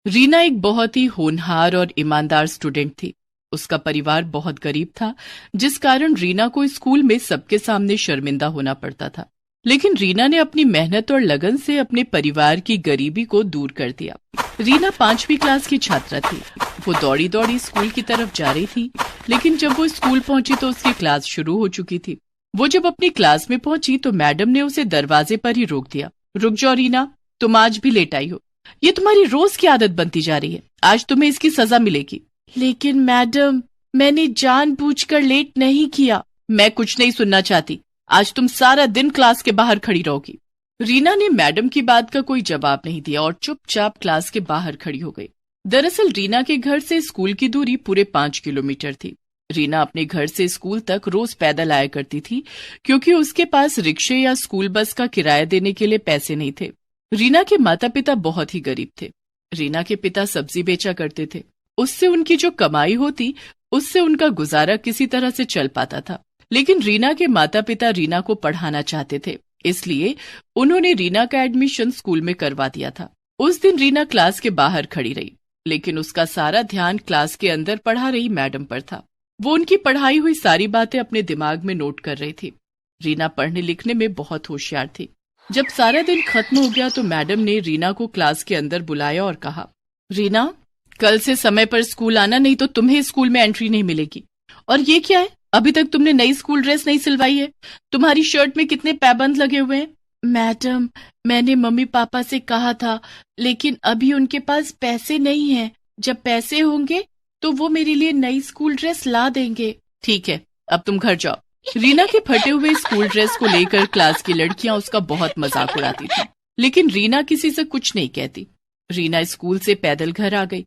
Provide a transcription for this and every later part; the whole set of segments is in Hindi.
रीना एक बहुत ही होनहार और ईमानदार स्टूडेंट थी। उसका परिवार बहुत गरीब था, जिस कारण रीना को स्कूल में सबके सामने शर्मिंदा होना पड़ता था। लेकिन रीना ने अपनी मेहनत और लगन से अपने परिवार की गरीबी को दूर कर दिया। रीना 5वीं क्लास की छात्रा थी। वो दौड़ी दौड़ी स्कूल की तरफ जा रही थी, लेकिन जब वो स्कूल पहुंची तो उसकी क्लास शुरू हो चुकी थी। वो जब अपनी क्लास में पहुंची तो मैडम ने उसे दरवाजे पर ही रोक दिया। रुक जाओ रीना, तुम आज भी लेट आई हो। ये तुम्हारी रोज की आदत बनती जा रही है। आज तुम्हें इसकी सजा मिलेगी। लेकिन मैडम, मैंने जानबूझकर लेट नहीं किया। मैं कुछ नहीं सुनना चाहती। आज तुम सारा दिन क्लास के बाहर खड़ी रहोगी। रीना ने मैडम की बात का कोई जवाब नहीं दिया और चुपचाप क्लास के बाहर खड़ी हो गई। दरअसल रीना के घर से स्कूल की दूरी पूरे 5 किलोमीटर थी। रीना अपने घर से स्कूल तक रोज पैदल आया करती थी, क्योंकि उसके पास रिक्शे या स्कूल बस का किराया देने के लिए पैसे नहीं थे। रीना के माता पिता बहुत ही गरीब थे। रीना के पिता सब्जी बेचा करते थे। उससे उनकी जो कमाई होती, उससे उनका गुजारा किसी तरह से चल पाता था। लेकिन रीना के माता पिता रीना को पढ़ाना चाहते थे, इसलिए उन्होंने रीना का एडमिशन स्कूल में करवा दिया था। उस दिन रीना क्लास के बाहर खड़ी रही, लेकिन उसका सारा ध्यान क्लास के अंदर पढ़ा रही मैडम पर था। वो उनकी पढ़ाई हुई सारी बातें अपने दिमाग में नोट कर रही थी। रीना पढ़ने लिखने में बहुत होशियार थी। जब सारा दिन खत्म हो गया तो मैडम ने रीना को क्लास के अंदर बुलाया और कहा, रीना, कल से समय पर स्कूल आना, नहीं तो तुम्हें स्कूल में एंट्री नहीं मिलेगी। और ये क्या है, अभी तक तुमने नई स्कूल ड्रेस नहीं सिलवाई है। तुम्हारी शर्ट में कितने पैबंद लगे हुए हैं। मैडम, मैंने मम्मी पापा से कहा था, लेकिन अभी उनके पास पैसे नहीं हैं। जब पैसे होंगे तो वो मेरे लिए नई स्कूल ड्रेस ला देंगे। ठीक है, अब तुम घर जाओ। रीना के फटे हुए स्कूल ड्रेस को लेकर क्लास की लड़कियां उसका बहुत मजाक उड़ाती थी, लेकिन रीना किसी से कुछ नहीं कहती। रीना स्कूल से पैदल घर आ गई।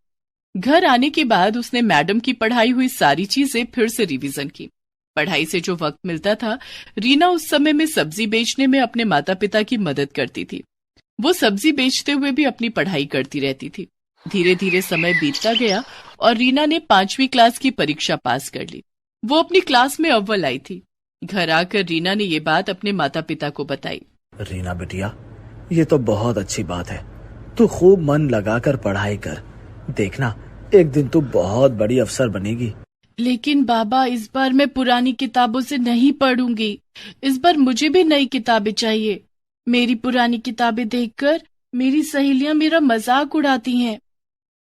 घर आने के बाद उसने मैडम की पढ़ाई हुई सारी चीजें फिर से रिवीजन की। पढ़ाई से जो वक्त मिलता था, रीना उस समय में सब्जी बेचने में अपने माता पिता की मदद करती थी। वो सब्जी बेचते हुए भी अपनी पढ़ाई करती रहती थी। धीरे धीरे समय बीतता गया और रीना ने 5वीं क्लास की परीक्षा पास कर ली। वो अपनी क्लास में अव्वल आई थी। घर आकर रीना ने ये बात अपने माता पिता को बताई। रीना बेटिया, ये तो बहुत अच्छी बात है। तू खूब मन लगाकर पढ़ाई कर। देखना, एक दिन तू बहुत बड़ी अफसर बनेगी। लेकिन बाबा, इस बार मैं पुरानी किताबों से नहीं पढ़ूंगी। इस बार मुझे भी नई किताबें चाहिए। मेरी पुरानी किताबें देखकर मेरी सहेलियां मेरा मजाक उड़ाती हैं।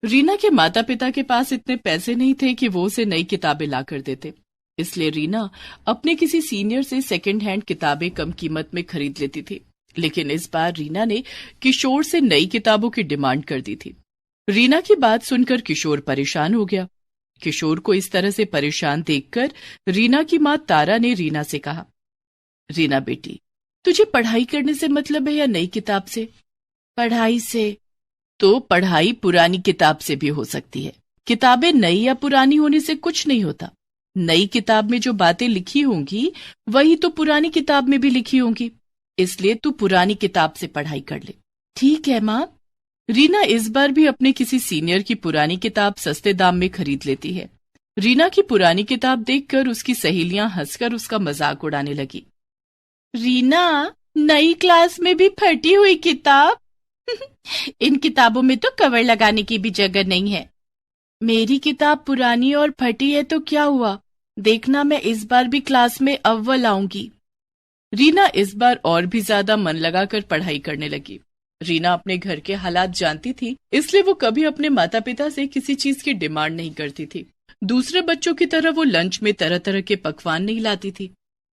रीना के माता पिता के पास इतने पैसे नहीं थे कि वो उसे नई किताबें ला कर देते, इसलिए रीना अपने किसी सीनियर से सेकंड हैंड किताबें कम कीमत में खरीद लेती थी। लेकिन इस बार रीना ने किशोर से नई किताबों की डिमांड कर दी थी। रीना की बात सुनकर किशोर परेशान हो गया। किशोर को इस तरह से परेशान देखकर रीना की मां तारा ने रीना से कहा, रीना बेटी, तुझे पढ़ाई करने से मतलब है या नई किताब से? पढ़ाई से। तो पढ़ाई पुरानी किताब से भी हो सकती है। किताबें नई या पुरानी होने से कुछ नहीं होता। नई किताब में जो बातें लिखी होंगी वही तो पुरानी किताब में भी लिखी होंगी, इसलिए तू पुरानी किताब से पढ़ाई कर ले। ठीक है माँ। रीना इस बार भी अपने किसी सीनियर की पुरानी किताब सस्ते दाम में खरीद लेती है। रीना की पुरानी किताब देखकर उसकी सहेलियां हंसकर उसका मजाक उड़ाने लगी। रीना, नई क्लास में भी फटी हुई किताब? इन किताबों में तो कवर लगाने की भी जगह नहीं है। मेरी किताब पुरानी और फटी है तो क्या हुआ? देखना, मैं इस बार भी क्लास में अव्वल आऊंगी। रीना इस बार और भी ज्यादा मन लगाकर पढ़ाई करने लगी। रीना अपने घर के हालात जानती थी, इसलिए वो कभी अपने माता पिता से किसी चीज की डिमांड नहीं करती थी। दूसरे बच्चों की तरह वो लंच में तरह तरह के पकवान नहीं लाती थी।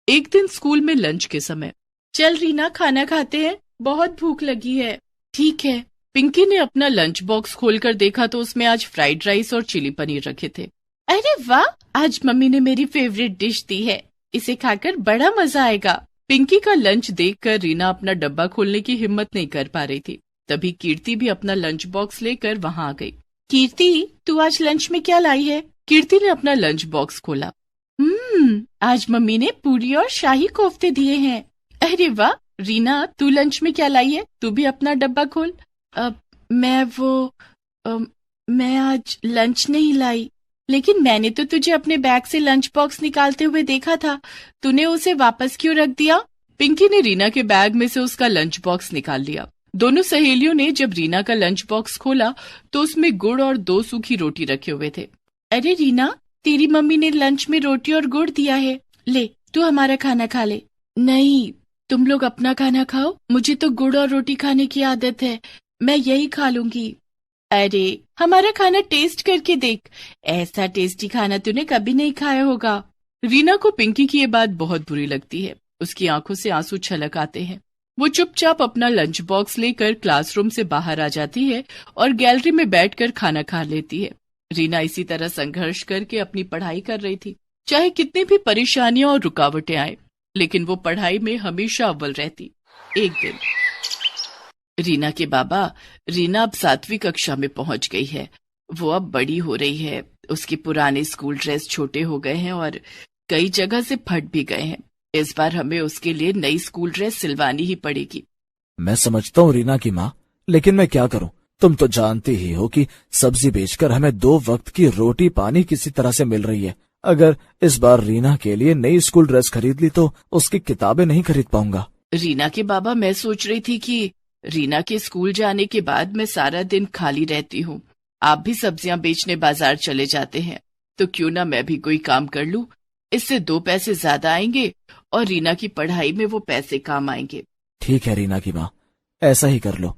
एक दिन स्कूल में लंच के समय, चल रीना, खाना खाते हैं, बहुत भूख लगी है। ठीक है। पिंकी ने अपना लंच बॉक्स खोलकर देखा तो उसमें आज फ्राइड राइस और चिली पनीर रखे थे। अरे वाह, आज मम्मी ने मेरी फेवरेट डिश दी है, इसे खाकर बड़ा मजा आएगा। पिंकी का लंच देखकर रीना अपना डब्बा खोलने की हिम्मत नहीं कर पा रही थी। तभी कीर्ति भी अपना लंच बॉक्स लेकर वहां आ गई। कीर्ति, तू आज लंच में क्या लाई है? कीर्ति ने अपना लंच बॉक्स खोला। आज मम्मी ने पूरी और शाही कोफ्ते दिए हैं। अरे वाह। रीना, तू लंच में क्या लाई है? तू भी अपना डब्बा खोल। मैं आज लंच नहीं लाई। लेकिन मैंने तो तुझे अपने बैग से लंच बॉक्स निकालते हुए देखा था, तूने उसे वापस क्यों रख दिया? पिंकी ने रीना के बैग में से उसका लंच बॉक्स निकाल लिया। दोनों सहेलियों ने जब रीना का लंच बॉक्स खोला तो उसमें गुड़ और 2 सूखी रोटी रखे हुए थे। अरे रीना, तेरी मम्मी ने लंच में रोटी और गुड़ दिया है, ले तू हमारा खाना खा ले। नहीं, तुम लोग अपना खाना खाओ, मुझे तो गुड़ और रोटी खाने की आदत है, मैं यही खा लूंगी। अरे हमारा खाना टेस्ट करके देख, ऐसा टेस्टी खाना तूने कभी नहीं खाया होगा। रीना को पिंकी की ये बात बहुत बुरी लगती है। उसकी आंखों से आंसू छलक आते हैं। वो चुपचाप अपना लंच बॉक्स लेकर क्लासरूम से बाहर आ जाती है और गैलरी में बैठकर खाना खा लेती है। रीना इसी तरह संघर्ष करके अपनी पढ़ाई कर रही थी। चाहे कितनी भी परेशानियां और रुकावटें आए, लेकिन वो पढ़ाई में हमेशा अव्वल रहती। एक दिन रीना के बाबा, रीना अब 7वीं कक्षा में पहुंच गई है, वो अब बड़ी हो रही है, उसके पुराने स्कूल ड्रेस छोटे हो गए हैं और कई जगह से फट भी गए हैं। इस बार हमें उसके लिए नई स्कूल ड्रेस सिलवानी ही पड़ेगी। मैं समझता हूँ रीना की माँ, लेकिन मैं क्या करूँ? तुम तो जानती ही हो कि सब्जी बेचकर हमें 2 वक्त की रोटी पानी किसी तरह से मिल रही है। अगर इस बार रीना के लिए नई स्कूल ड्रेस खरीद ली तो उसकी किताबें नहीं खरीद पाऊंगा। रीना के बाबा, मैं सोच रही थी कि रीना के स्कूल जाने के बाद मैं सारा दिन खाली रहती हूँ, आप भी सब्जियां बेचने बाजार चले जाते हैं, तो क्यों ना मैं भी कोई काम कर लूं, इससे 2 पैसे ज्यादा आएंगे और रीना की पढ़ाई में वो पैसे काम आएंगे। ठीक है रीना की माँ, ऐसा ही कर लो।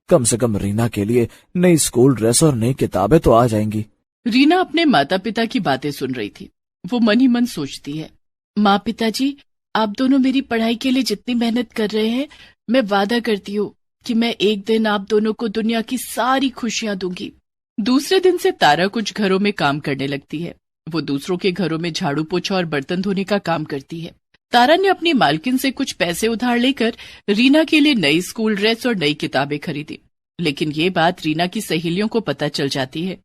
कम से कम रीना के लिए नई स्कूल ड्रेस और नई किताबें तो आ जाएंगी। रीना अपने माता पिता की बातें सुन रही थी। वो मन ही मन सोचती है, माँ पिताजी, आप दोनों मेरी पढ़ाई के लिए जितनी मेहनत कर रहे हैं, मैं वादा करती हूँ कि मैं एक दिन आप दोनों को दुनिया की सारी खुशियां दूंगी। दूसरे दिन से तारा कुछ घरों में काम करने लगती है। वो दूसरों के घरों में झाड़ू पोछा और बर्तन धोने का काम करती है। तारा ने अपनी मालकिन से कुछ पैसे उधार लेकर रीना के लिए नई स्कूल ड्रेस और नई किताबें खरीदी। लेकिन ये बात रीना की सहेलियों को पता चल जाती है,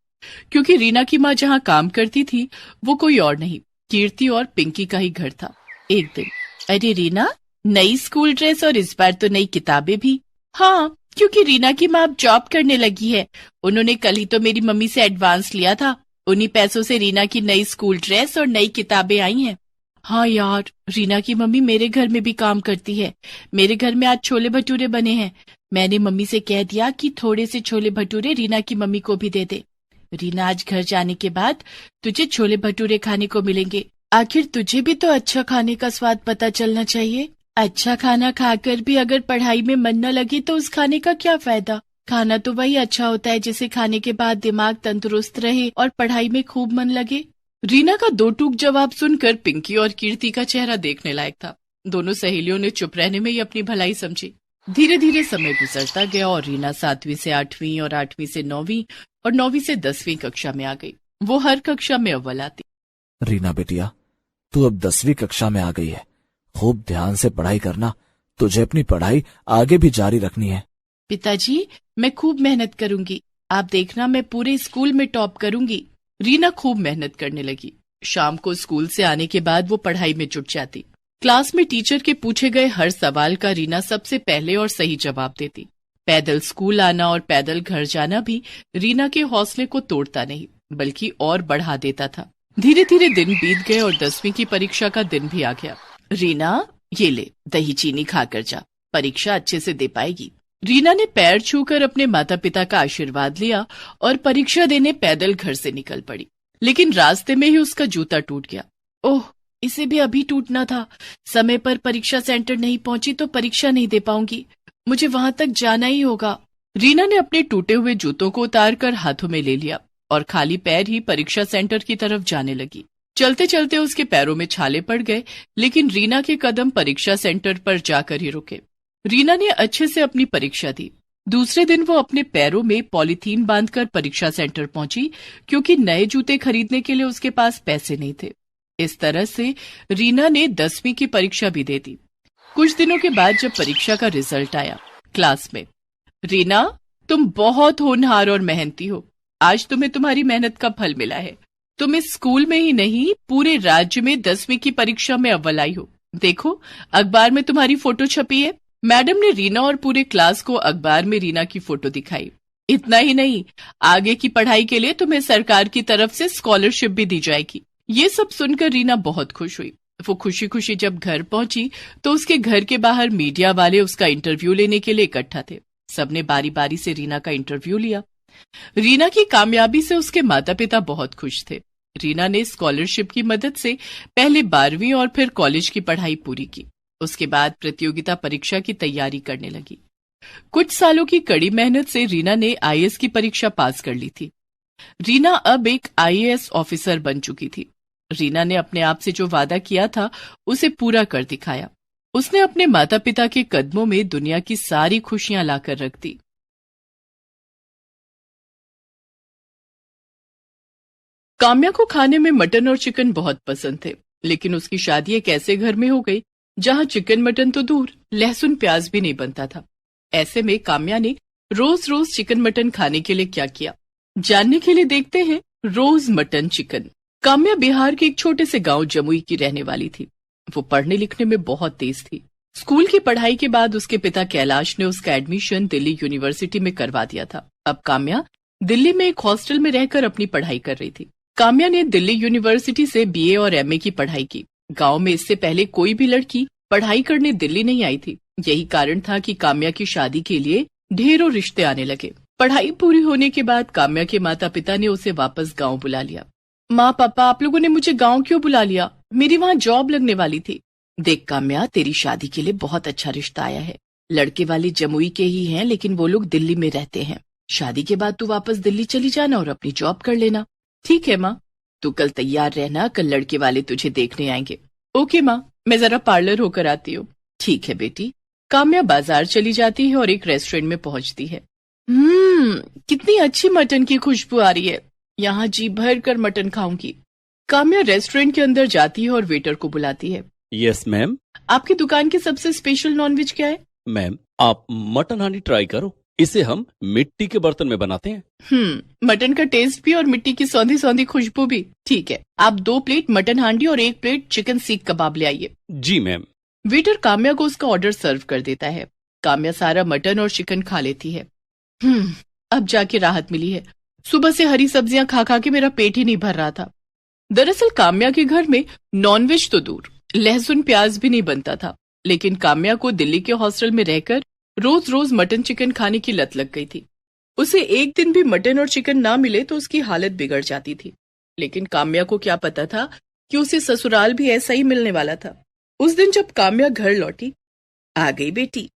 क्योंकि रीना की माँ जहाँ काम करती थी वो कोई और नहीं, कीर्ति और पिंकी का ही घर था। एक दिन, अरे रीना, नई स्कूल ड्रेस और इस बार तो नई किताबें भी। हाँ, क्योंकि रीना की माँ अब जॉब करने लगी है, उन्होंने कल ही तो मेरी मम्मी से एडवांस लिया था, उन्हीं पैसों से रीना की नई स्कूल ड्रेस और नई किताबें आई हैं। हाँ यार, रीना की मम्मी मेरे घर में भी काम करती है, मेरे घर में आज छोले भटूरे बने हैं, मैंने मम्मी से कह दिया कि थोड़े से छोले भटूरे रीना की मम्मी को भी दे दे। रीना, आज घर जाने के बाद तुझे छोले भटूरे खाने को मिलेंगे। आखिर तुझे भी तो अच्छा खाने का स्वाद पता चलना चाहिए। अच्छा खाना खाकर भी अगर पढ़ाई में मन न लगे तो उस खाने का क्या फायदा। खाना तो वही अच्छा होता है जिसे खाने के बाद दिमाग तंदुरुस्त रहे और पढ़ाई में खूब मन लगे। रीना का 2 टूक जवाब सुनकर पिंकी और कीर्ति का चेहरा देखने लायक था। दोनों सहेलियों ने चुप रहने में ही अपनी भलाई समझी। धीरे धीरे समय गुजरता गया और रीना 7वीं से 8वीं और 8वीं से 9वीं और 9वीं से 10वीं कक्षा में आ गई। वो हर कक्षा में अव्वल आती। रीना बेटिया, तू अब 10वीं कक्षा में आ गई है, खूब ध्यान से पढ़ाई करना, तुझे अपनी पढ़ाई आगे भी जारी रखनी है। पिताजी, मैं खूब मेहनत करूंगी, आप देखना मैं पूरे स्कूल में टॉप करूंगी। रीना खूब मेहनत करने लगी। शाम को स्कूल से आने के बाद वो पढ़ाई में जुट जाती। क्लास में टीचर के पूछे गए हर सवाल का रीना सबसे पहले और सही जवाब देती। पैदल स्कूल आना और पैदल घर जाना भी रीना के हौसले को तोड़ता नहीं, बल्कि और बढ़ा देता था। धीरे धीरे दिन बीत गए और 10वीं की परीक्षा का दिन भी आ गया। रीना, ये ले, दही चीनी खाकर जा, परीक्षा अच्छे से दे पाएगी। रीना ने पैर छूकर अपने माता पिता का आशीर्वाद लिया और परीक्षा देने पैदल घर से निकल पड़ी। लेकिन रास्ते में ही उसका जूता टूट गया। ओह, इसे भी अभी टूटना था। समय पर परीक्षा सेंटर नहीं पहुंची तो परीक्षा नहीं दे पाऊंगी, मुझे वहां तक जाना ही होगा। रीना ने अपने टूटे हुए जूतों को उतारकर हाथों में ले लिया और खाली पैर ही परीक्षा सेंटर की तरफ जाने लगी। चलते चलते उसके पैरों में छाले पड़ गए, लेकिन रीना के कदम परीक्षा सेंटर पर जाकर ही रुके। रीना ने अच्छे से अपनी परीक्षा दी। दूसरे दिन वो अपने पैरों में पॉलीथीन बांधकर परीक्षा सेंटर पहुंची, क्योंकि नए जूते खरीदने के लिए उसके पास पैसे नहीं थे। इस तरह से रीना ने 10वीं की परीक्षा भी दे दी। कुछ दिनों के बाद जब परीक्षा का रिजल्ट आया, क्लास में, रीना, तुम बहुत होनहार और मेहनती हो, आज तुम्हें तुम्हारी मेहनत का फल मिला है। तुम इस स्कूल में ही नहीं, पूरे राज्य में 10वीं की परीक्षा में अव्वल आई हो। देखो, अखबार में तुम्हारी फोटो छपी है। मैडम ने रीना और पूरे क्लास को अखबार में रीना की फोटो दिखाई। इतना ही नहीं, आगे की पढ़ाई के लिए तुम्हें सरकार की तरफ से स्कॉलरशिप भी दी जाएगी। ये सब सुनकर रीना बहुत खुश हुई। वो खुशी खुशी जब घर पहुंची तो उसके घर के बाहर मीडिया वाले उसका इंटरव्यू लेने के लिए इकट्ठा थे। सबने बारी बारी से रीना का इंटरव्यू लिया। रीना की कामयाबी से उसके माता पिता बहुत खुश थे। रीना ने स्कॉलरशिप की मदद से पहले 12वीं और फिर कॉलेज की पढ़ाई पूरी की। उसके बाद प्रतियोगिता परीक्षा की तैयारी करने लगी। कुछ सालों की कड़ी मेहनत से रीना ने आईएएस की परीक्षा पास कर ली थी। रीना अब एक आईएएस ऑफिसर बन चुकी थी। रीना ने अपने आप से जो वादा किया था उसे पूरा कर दिखाया। उसने अपने माता पिता के कदमों में दुनिया की सारी खुशियां लाकर रख दी। काम्या को खाने में मटन और चिकन बहुत पसंद थे, लेकिन उसकी शादी एक ऐसे घर में हो गई जहां चिकन मटन तो दूर, लहसुन प्याज भी नहीं बनता था। ऐसे में काम्या ने रोज रोज चिकन मटन खाने के लिए क्या किया, जानने के लिए देखते हैं रोज मटन चिकन। काम्या बिहार के एक छोटे से गांव जमुई की रहने वाली थी। वो पढ़ने लिखने में बहुत तेज थी। स्कूल की पढ़ाई के बाद उसके पिता कैलाश ने उसका एडमिशन दिल्ली यूनिवर्सिटी में करवा दिया था। अब काम्या दिल्ली में एक हॉस्टल में रहकर अपनी पढ़ाई कर रही थी। काम्या ने दिल्ली यूनिवर्सिटी से बीए और एमए की पढ़ाई की। गांव में इससे पहले कोई भी लड़की पढ़ाई करने दिल्ली नहीं आई थी। यही कारण था कि काम्या की शादी के लिए ढेरों रिश्ते आने लगे। पढ़ाई पूरी होने के बाद काम्या के माता पिता ने उसे वापस गांव बुला लिया। माँ पापा, आप लोगों ने मुझे गांव क्यों बुला लिया? मेरी वहाँ जॉब लगने वाली थी। देख काम्या, तेरी शादी के लिए बहुत अच्छा रिश्ता आया है। लड़के वाले जमुई के ही हैं, लेकिन वो लोग दिल्ली में रहते हैं। शादी के बाद तू वापस दिल्ली चली जाना और अपनी जॉब कर लेना। ठीक है माँ, तू कल तैयार रहना, कल लड़के वाले तुझे देखने आएंगे। ओके माँ, मैं जरा पार्लर होकर आती हूँ। ठीक है बेटी। काम्या बाजार चली जाती है और एक रेस्टोरेंट में पहुंचती है। कितनी अच्छी मटन की खुशबू आ रही है। यहाँ जी भर कर मटन खाऊंगी। काम्या रेस्टोरेंट के अंदर जाती है और वेटर को बुलाती है। Yes ma'am. आपकी दुकान की सबसे स्पेशल नॉनवेज क्या है? मैम, आप मटन हांडी ट्राई करो। इसे हम मिट्टी के बर्तन में बनाते हैं। मटन का टेस्ट भी और मिट्टी की सौंधी सौंधी खुशबू भी। ठीक है, आप 2 प्लेट मटन हांडी और 1 प्लेट चिकन सीख कबाब ले आइए। जी मैम। वेटर काम्या को उसका ऑर्डर सर्व कर देता है। काम्या सारा मटन और चिकन खा लेती है। अब जाके राहत मिली है। सुबह से हरी सब्जियां खा खा के मेरा पेट ही नहीं भर रहा था। दरअसल काम्या के घर में नॉनवेज तो दूर, लहसुन प्याज भी नहीं बनता था। लेकिन काम्या को दिल्ली के हॉस्टल में रहकर रोज रोज मटन चिकन खाने की लत लग गई थी। उसे एक दिन भी मटन और चिकन ना मिले तो उसकी हालत बिगड़ जाती थी। लेकिन काम्या को क्या पता था कि उसे ससुराल भी ऐसा ही मिलने वाला था। उस दिन जब काम्या घर लौटी, आ गई बेटी?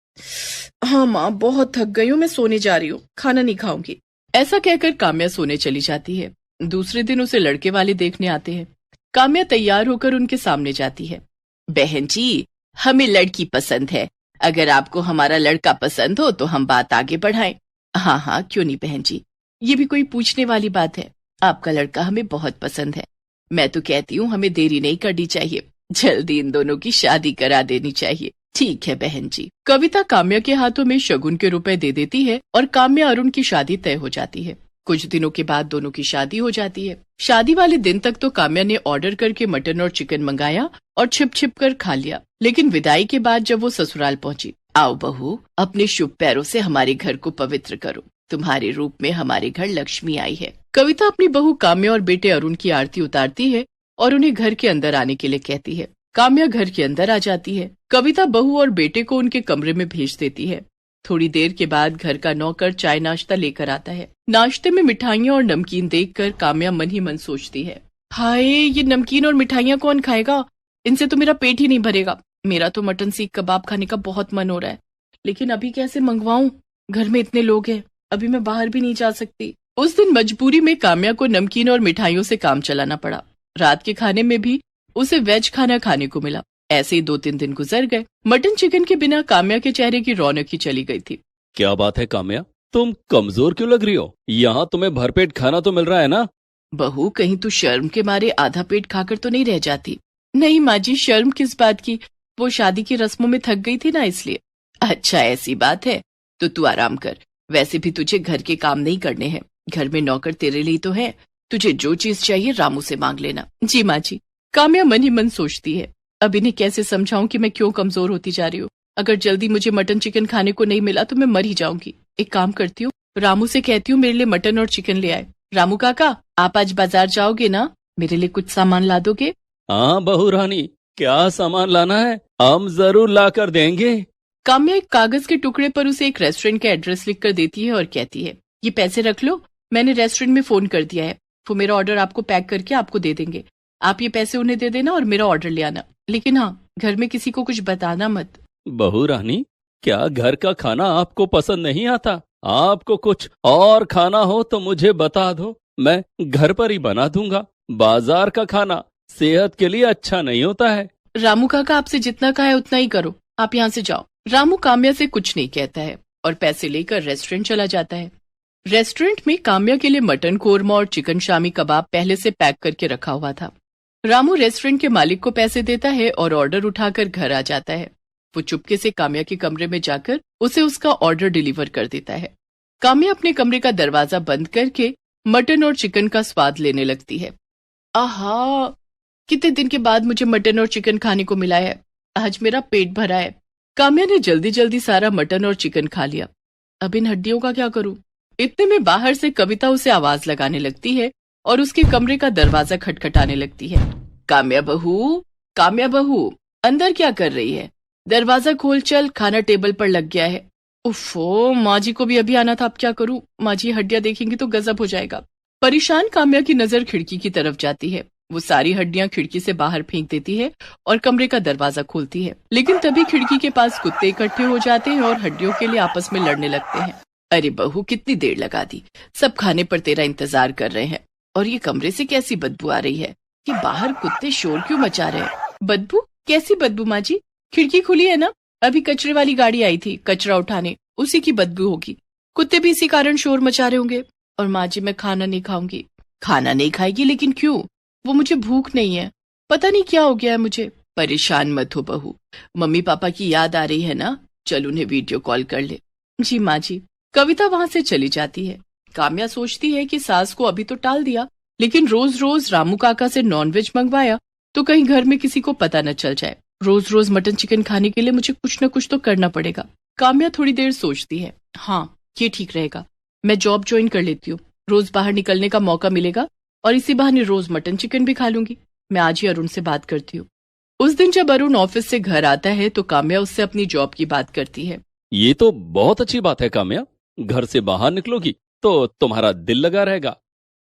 हाँ माँ, बहुत थक गई हूँ, मैं सोने जा रही हूँ, खाना नहीं खाऊंगी। ऐसा कहकर काम्या सोने चली जाती है। दूसरे दिन उसे लड़के वाले देखने आते हैं। काम्या तैयार होकर उनके सामने जाती है। बहन जी, हमें लड़की पसंद है। अगर आपको हमारा लड़का पसंद हो तो हम बात आगे बढ़ाएं। हाँ हाँ, क्यों नहीं बहन जी, ये भी कोई पूछने वाली बात है। आपका लड़का हमें बहुत पसंद है। मैं तो कहती हूँ हमें देरी नहीं करनी चाहिए, जल्दी इन दोनों की शादी करा देनी चाहिए। ठीक है बहन जी। कविता काम्या के हाथों में शगुन के रुपए दे देती है और काम्या अरुण की शादी तय हो जाती है। कुछ दिनों के बाद दोनों की शादी हो जाती है। शादी वाले दिन तक तो काम्या ने ऑर्डर करके मटन और चिकन मंगाया और छिप छिप कर खा लिया। लेकिन विदाई के बाद जब वो ससुराल पहुंची, आओ बहू, अपने शुभ पैरों से हमारे घर को पवित्र करो। तुम्हारे रूप में हमारे घर लक्ष्मी आई है। कविता अपनी बहू काम्या और बेटे अरुण की आरती उतारती है और उन्हें घर के अंदर आने के लिए कहती है। काम्या घर के अंदर आ जाती है। कविता बहू और बेटे को उनके कमरे में भेज देती है। थोड़ी देर के बाद घर का नौकर चाय नाश्ता लेकर आता है। नाश्ते में मिठाइयाँ और नमकीन देखकर काम्या मन ही मन सोचती है, हाय, ये नमकीन और मिठाइयाँ कौन खाएगा? इनसे तो मेरा पेट ही नहीं भरेगा। मेरा तो मटन सीख कबाब खाने का बहुत मन हो रहा है, लेकिन अभी कैसे मंगवाऊं? घर में इतने लोग हैं, अभी मैं बाहर भी नहीं जा सकती। उस दिन मजबूरी में काम्या को नमकीन और मिठाइयों से काम चलाना पड़ा। रात के खाने में भी उसे वेज खाना खाने को मिला। ऐसे ही 2-3 दिन गुजर गए। मटन चिकन के बिना काम्या के चेहरे की रौनक ही चली गई थी। क्या बात है काम्या, तुम कमजोर क्यों लग रही हो? यहाँ तुम्हें भरपेट खाना तो मिल रहा है ना? बहू, कहीं तू शर्म के मारे आधा पेट खाकर तो नहीं रह जाती? नहीं माँ जी, शर्म किस बात की, वो शादी की रस्मों में थक गई थी ना, इसलिए। अच्छा ऐसी बात है, तो तू आराम कर। वैसे भी तुझे घर के काम नहीं करने हैं, घर में नौकर तेरे लिए तो है। तुझे जो चीज चाहिए रामू से मांग लेना। जी माँ जी। काम्या मन ही मन सोचती है, अब इन्हें कैसे समझाऊं कि मैं क्यों कमजोर होती जा रही हूँ। अगर जल्दी मुझे मटन चिकन खाने को नहीं मिला तो मैं मर ही जाऊंगी। एक काम करती हूँ, रामू से कहती हूँ मेरे लिए मटन और चिकन ले आए। रामू काका, आप आज बाजार जाओगे ना? मेरे लिए कुछ सामान ला दोगे? हाँ बहू रानी, क्या सामान लाना है? हम जरूर ला कर देंगे। काम्या एक कागज के टुकड़े पर उसे एक रेस्टोरेंट का एड्रेस लिखकर देती है और कहती है, ये पैसे रख लो, मैंने रेस्टोरेंट में फोन कर दिया है, वो मेरा ऑर्डर आपको पैक करके आपको दे देंगे। आप ये पैसे उन्हें दे देना और मेरा ऑर्डर ले आना, लेकिन हाँ, घर में किसी को कुछ बताना मत। बहू रानी, क्या घर का खाना आपको पसंद नहीं आता? आपको कुछ और खाना हो तो मुझे बता दो, मैं घर पर ही बना दूंगा। बाजार का खाना सेहत के लिए अच्छा नहीं होता है। रामू काका आपसे जितना कहा है उतना ही करो, आप यहाँ से जाओ। रामू काम्या से कुछ नहीं कहता है और पैसे लेकर रेस्टोरेंट चला जाता है। रेस्टोरेंट में काम्या के लिए मटन कोरमा और चिकन शामी कबाब पहले से पैक करके रखा हुआ था। रामू रेस्टोरेंट के मालिक को पैसे देता है और ऑर्डर उठाकर घर आ जाता है। वो चुपके से काम्या के कमरे में जाकर उसे उसका ऑर्डर डिलीवर कर देता है। काम्या अपने कमरे का दरवाजा बंद करके मटन और चिकन का स्वाद लेने लगती है। आहा, कितने दिन के बाद मुझे मटन और चिकन खाने को मिला है, आज मेरा पेट भरा है। काम्या ने जल्दी जल्दी सारा मटन और चिकन खा लिया। अब इन हड्डियों का क्या करूं? इतने में बाहर से कविता उसे आवाज लगाने लगती है और उसके कमरे का दरवाजा खटखटाने लगती है। काम्या बहू, काम्या बहू, अंदर क्या कर रही है? दरवाजा खोल चल, खाना टेबल पर लग गया है। उफ़ो, माँ जी को भी अभी आना था, अब क्या करूं? माँ जी हड्डियां देखेंगी तो गजब हो जाएगा। परेशान काम्या की नजर खिड़की की तरफ जाती है। वो सारी हड्डियां खिड़की से बाहर फेंक देती है और कमरे का दरवाजा खोलती है, लेकिन तभी खिड़की के पास कुत्ते इकट्ठे हो जाते हैं और हड्डियों के लिए आपस में लड़ने लगते हैं। अरे बहू, कितनी देर लगा दी, सब खाने पर तेरा इंतजार कर रहे हैं और ये कमरे से कैसी बदबू आ रही है कि बाहर कुत्ते शोर क्यों मचा रहे हैं? बदबू? कैसी बदबू माँ जी? खिड़की खुली है ना, अभी कचरे वाली गाड़ी आई थी कचरा उठाने, उसी की बदबू होगी। कुत्ते भी इसी कारण शोर मचा रहे होंगे। और माँ जी, मैं खाना नहीं खाऊंगी। खाना नहीं खाएगी? लेकिन क्यों? वो मुझे भूख नहीं है, पता नहीं क्या हो गया है मुझे। परेशान मत हो बहू, मम्मी पापा की याद आ रही है ना, चल उन्हें वीडियो कॉल कर ले। जी माँ जी। कविता वहां से चली जाती है। काम्या सोचती है कि सास को अभी तो टाल दिया, लेकिन रोज रोज रामू काका से नॉनवेज मंगवाया तो कहीं घर में किसी को पता न चल जाए। रोज रोज मटन चिकन खाने के लिए मुझे कुछ न कुछ तो करना पड़ेगा। काम्या थोड़ी देर सोचती है, हाँ ये ठीक रहेगा, मैं जॉब ज्वाइन कर लेती हूँ, रोज बाहर निकलने का मौका मिलेगा और इसी बहाने रोज मटन चिकन भी खा लूंगी। मैं आज ही अरुण से बात करती हूँ। उस दिन जब अरुण ऑफिस से घर आता है तो काम्या उससे अपनी जॉब की बात करती है। ये तो बहुत अच्छी बात है काम्या, घर से बाहर निकलोगी तो तुम्हारा दिल लगा रहेगा।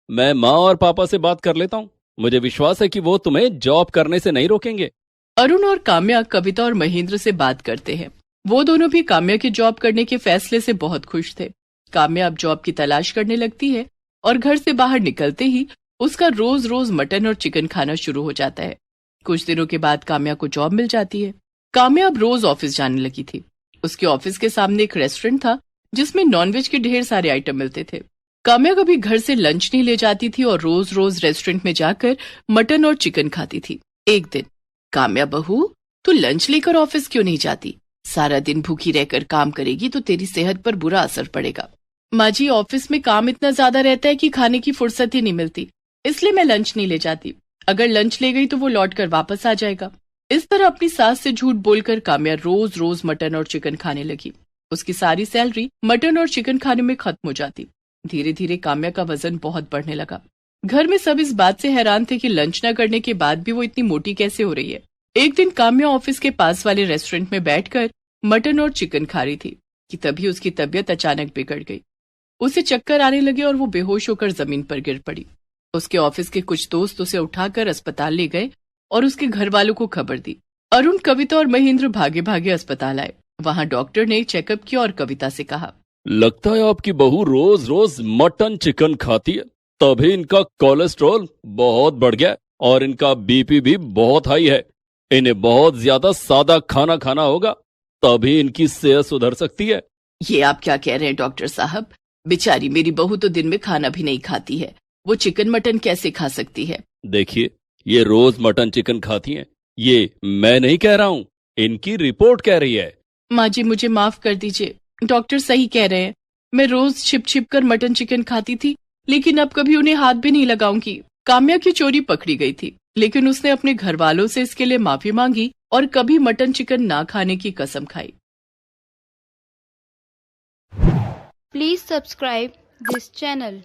मैं माँ और पापा से बात कर लेता हूँ, मुझे विश्वास है कि वो तुम्हें जॉब करने से नहीं रोकेंगे। अरुण और काम्या कविता और महेंद्र से बात करते हैं। वो दोनों भी काम्या के जॉब करने के फैसले से बहुत खुश थे। काम्या अब जॉब की तलाश करने लगती है और घर से बाहर निकलते ही उसका रोज रोज मटन और चिकन खाना शुरू हो जाता है। कुछ दिनों के बाद काम्या को जॉब मिल जाती है। काम्या अब रोज ऑफिस जाने लगी थी। उसके ऑफिस के सामने एक रेस्टोरेंट था जिसमें नॉनवेज के ढेर सारे आइटम मिलते थे। काम्या कभी घर से लंच नहीं ले जाती थी और रोज रोज रेस्टोरेंट में जाकर मटन और चिकन खाती थी। एक दिन, काम्या बहू, तू लंच लेकर ऑफिस क्यों नहीं जाती? सारा दिन भूखी रहकर काम करेगी तो तेरी सेहत पर बुरा असर पड़ेगा। माँ जी, ऑफिस में काम इतना ज्यादा रहता है कि खाने की फुर्सत ही नहीं मिलती, इसलिए मैं लंच नहीं ले जाती। अगर लंच ले गई तो वो लौट कर वापस आ जाएगा। इस तरह अपनी सास से झूठ बोलकर काम्या रोज रोज मटन और चिकन खाने लगी। उसकी सारी सैलरी मटन और चिकन खाने में खत्म हो जाती। धीरे धीरे काम्या का वजन बहुत बढ़ने लगा। घर में सब इस बात से हैरान थे कि लंच न करने के बाद भी वो इतनी मोटी कैसे हो रही है। एक दिन काम्या ऑफिस के पास वाले रेस्टोरेंट में बैठकर मटन और चिकन खा रही थी कि तभी उसकी तबीयत अचानक बिगड़ गई। उसे चक्कर आने लगे और वो बेहोश होकर जमीन पर गिर पड़ी। उसके ऑफिस के कुछ दोस्त उसे उठाकर अस्पताल ले गए और उसके घर वालों को खबर दी। अरुण, कविता और महेंद्र भागे भागे अस्पताल आए। वहां डॉक्टर ने चेकअप किया और कविता से कहा, लगता है आपकी बहू रोज रोज मटन चिकन खाती है, तभी इनका कोलेस्ट्रॉल बहुत बढ़ गया और इनका बीपी भी बहुत हाई है। इन्हें बहुत ज्यादा सादा खाना खाना होगा, तभी इनकी सेहत सुधर सकती है। ये आप क्या कह रहे हैं डॉक्टर साहब? बेचारी मेरी बहू तो दिन में खाना भी नहीं खाती है, वो चिकन मटन कैसे खा सकती है? देखिए, ये रोज मटन चिकन खाती हैं, ये मैं नहीं कह रहा हूँ, इनकी रिपोर्ट कह रही है। माँ जी, मुझे माफ कर दीजिए, डॉक्टर सही कह रहे हैं। मैं रोज छिप छिप कर मटन चिकन खाती थी, लेकिन अब कभी उन्हें हाथ भी नहीं लगाऊंगी। काम्या की चोरी पकड़ी गई थी, लेकिन उसने अपने घर वालों से इसके लिए माफी मांगी और कभी मटन चिकन ना खाने की कसम खाई। Please subscribe this channel.